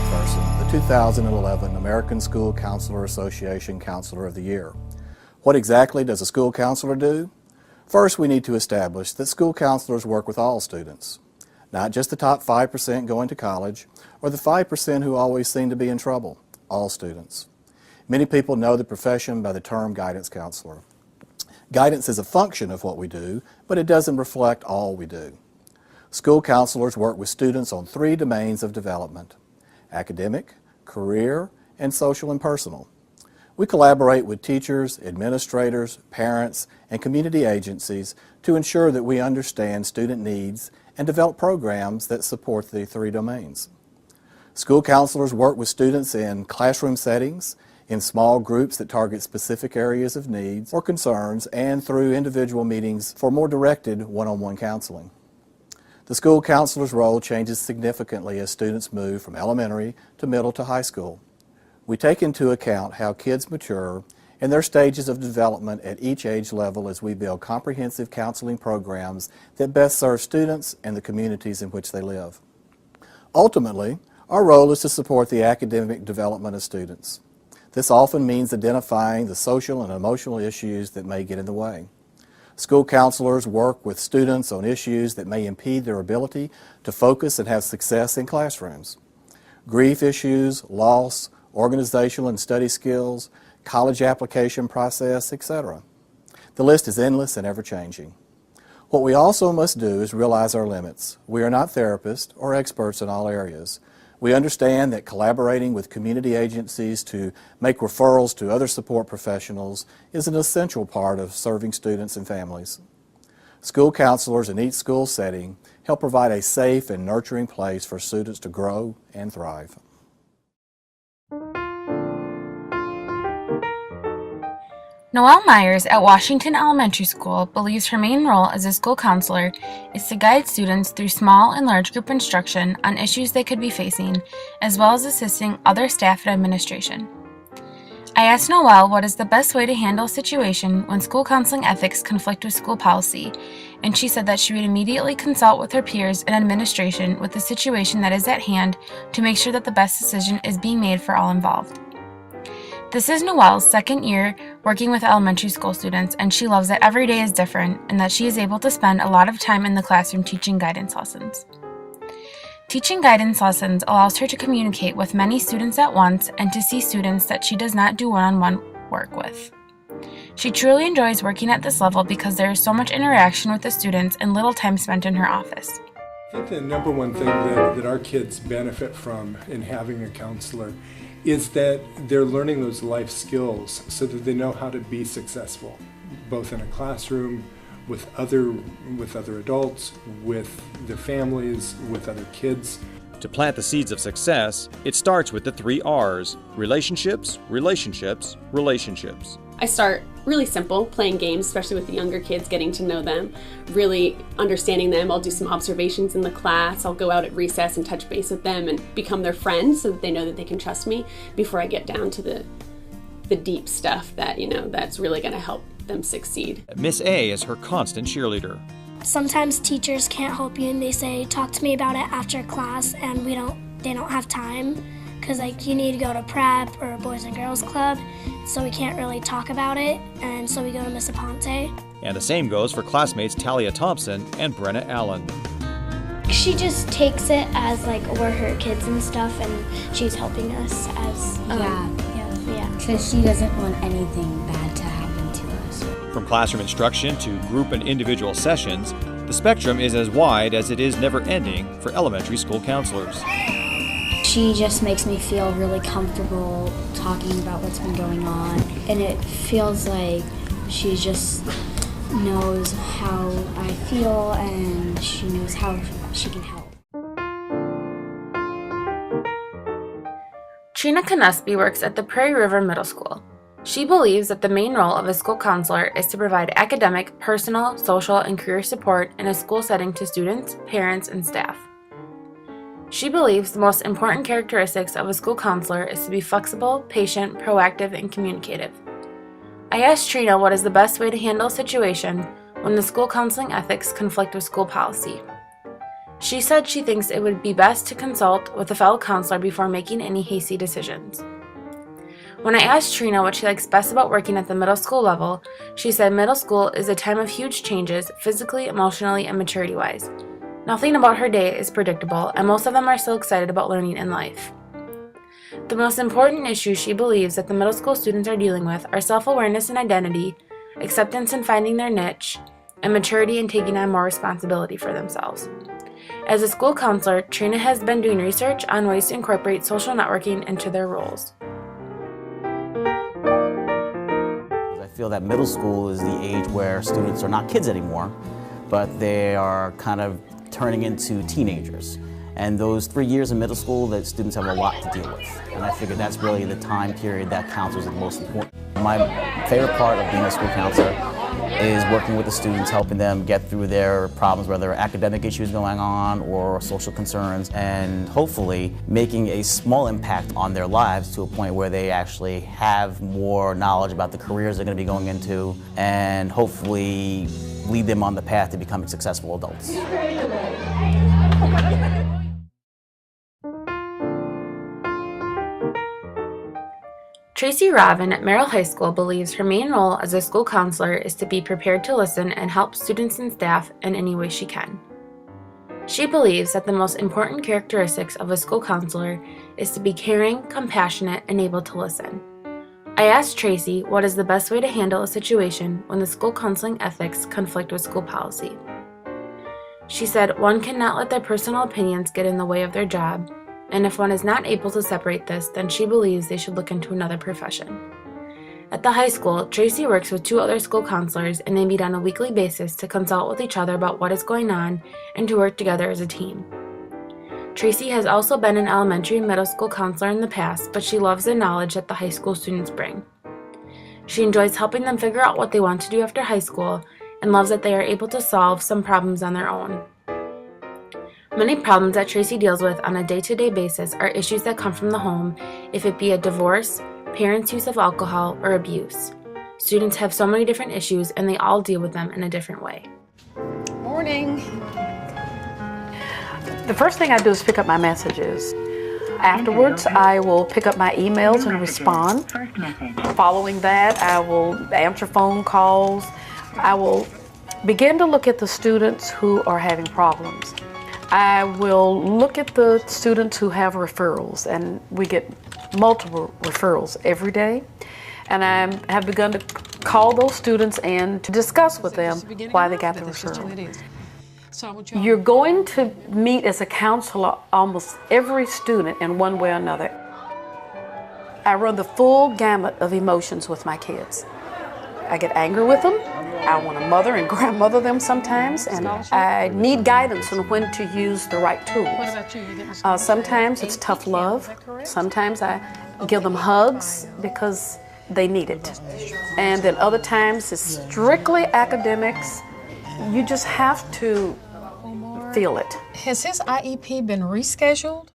McPherson, the 2011 American School Counselor Association Counselor of the Year. What exactly does a school counselor do? First, we need to establish that school counselors work with all students, not just the top 5% going to college or the 5% who always seem to be in trouble, all students. Many people know the profession by the term guidance counselor. Guidance is a function of what we do, but it doesn't reflect all we do. School counselors work with students on 3 domains of development: academic, career, and social and personal. We collaborate with teachers, administrators, parents, and community agencies to ensure that we understand student needs and develop programs that support the 3 domains. School counselors work with students in classroom settings, in small groups that target specific areas of needs or concerns, and through individual meetings for more directed one-on-one counseling. The school counselor's role changes significantly as students move from elementary to middle to high school. We take into account how kids mature and their stages of development at each age level as we build comprehensive counseling programs that best serve students and the communities in which they live. Ultimately, our role is to support the academic development of students. This often means identifying the social and emotional issues that may get in the way. School counselors work with students on issues that may impede their ability to focus and have success in classrooms. Grief issues, loss, organizational and study skills, college application process, etc. The list is endless and ever-changing. What we also must do is realize our limits. We are not therapists or experts in all areas. We understand that collaborating with community agencies to make referrals to other support professionals is an essential part of serving students and families. School counselors in each school setting help provide a safe and nurturing place for students to grow and thrive. Noelle Myers at Washington Elementary School believes her main role as a school counselor is to guide students through small and large group instruction on issues they could be facing, as well as assisting other staff and administration. I asked Noelle what is the best way to handle a situation when school counseling ethics conflict with school policy, and she said that she would immediately consult with her peers and administration with the situation that is at hand to make sure that the best decision is being made for all involved. This is Noelle's 2nd year working with elementary school students, and she loves that every day is different and that she is able to spend a lot of time in the classroom teaching guidance lessons. Teaching guidance lessons allows her to communicate with many students at once and to see students that she does not do one-on-one work with. She truly enjoys working at this level because there is so much interaction with the students and little time spent in her office. I think the number one thing that our kids benefit from in having a counselor is that they're learning those life skills so that they know how to be successful, both in a classroom, with other adults, with their families, with other kids. To plant the seeds of success, it starts with the 3 R's: relationships, relationships, relationships. I start really simple, playing games, especially with the younger kids, getting to know them, really understanding them. I'll do some observations in the class. I'll go out at recess and touch base with them and become their friend so that they know that they can trust me before I get down to the deep stuff that, that's really going to help them succeed. Miss A is her constant cheerleader. Sometimes teachers can't help you and they say, talk to me about it after class, and they don't have time because you need to go to prep or Boys and Girls Club, so we can't really talk about it, and so we go to Miss Aponte. And the same goes for classmates Talia Thompson and Brenna Allen. She just takes it as we're her kids and stuff, and she's helping us as yeah. Because she doesn't want anything bad to happen to us. From classroom instruction to group and individual sessions, the spectrum is as wide as it is never-ending for elementary school counselors. She just makes me feel really comfortable talking about what's been going on, and it feels like she just knows how I feel and she knows how she can help. Trina Canespi works at the Prairie River Middle School. She believes that the main role of a school counselor is to provide academic, personal, social, and career support in a school setting to students, parents, and staff. She believes the most important characteristics of a school counselor is to be flexible, patient, proactive, and communicative. I asked Trina what is the best way to handle a situation when the school counseling ethics conflict with school policy. She said she thinks it would be best to consult with a fellow counselor before making any hasty decisions. When I asked Trina what she likes best about working at the middle school level, she said middle school is a time of huge changes, physically, emotionally, and maturity-wise. Nothing about her day is predictable, and most of them are still excited about learning in life. The most important issues she believes that the middle school students are dealing with are self-awareness and identity, acceptance in finding their niche, and maturity in taking on more responsibility for themselves. As a school counselor, Trina has been doing research on ways to incorporate social networking into their roles. I feel that middle school is the age where students are not kids anymore, but they are kind of turning into teenagers. And those 3 years in middle school, that students have a lot to deal with. And I figure that's really the time period that counselors are the most important. My favorite part of being a school counselor is working with the students, helping them get through their problems, whether academic issues going on or social concerns, and hopefully making a small impact on their lives to a point where they actually have more knowledge about the careers they're going to be going into, and hopefully lead them on the path to becoming successful adults. Tracy Robin at Merrill High School believes her main role as a school counselor is to be prepared to listen and help students and staff in any way she can. She believes that the most important characteristics of a school counselor is to be caring, compassionate, and able to listen. I asked Tracy what is the best way to handle a situation when the school counseling ethics conflict with school policy. She said one cannot let their personal opinions get in the way of their job, and if one is not able to separate this, then she believes they should look into another profession. At the high school, Tracy works with 2 other school counselors, and they meet on a weekly basis to consult with each other about what is going on and to work together as a team. Tracy has also been an elementary and middle school counselor in the past, but she loves the knowledge that the high school students bring. She enjoys helping them figure out what they want to do after high school and loves that they are able to solve some problems on their own. Many problems that Tracy deals with on a day-to-day basis are issues that come from the home, if it be a divorce, parents' use of alcohol, or abuse. Students have so many different issues and they all deal with them in a different way. Morning. The first thing I do is pick up my messages. Afterwards, I will pick up my emails and respond. Following that, I will answer phone calls. I will begin to look at the students who are having problems. I will look at the students who have referrals, and we get multiple referrals every day. And I have begun to call those students and to discuss with them why they got the referral. You're going to meet as a counselor almost every student in one way or another. I run the full gamut of emotions with my kids. I get angry with them. I want to mother and grandmother them sometimes, and I need guidance on when to use the right tools. What about you? Sometimes it's tough love. Sometimes I give them hugs because they need it. And then other times it's strictly academics. You just have to feel it. Has his IEP been rescheduled?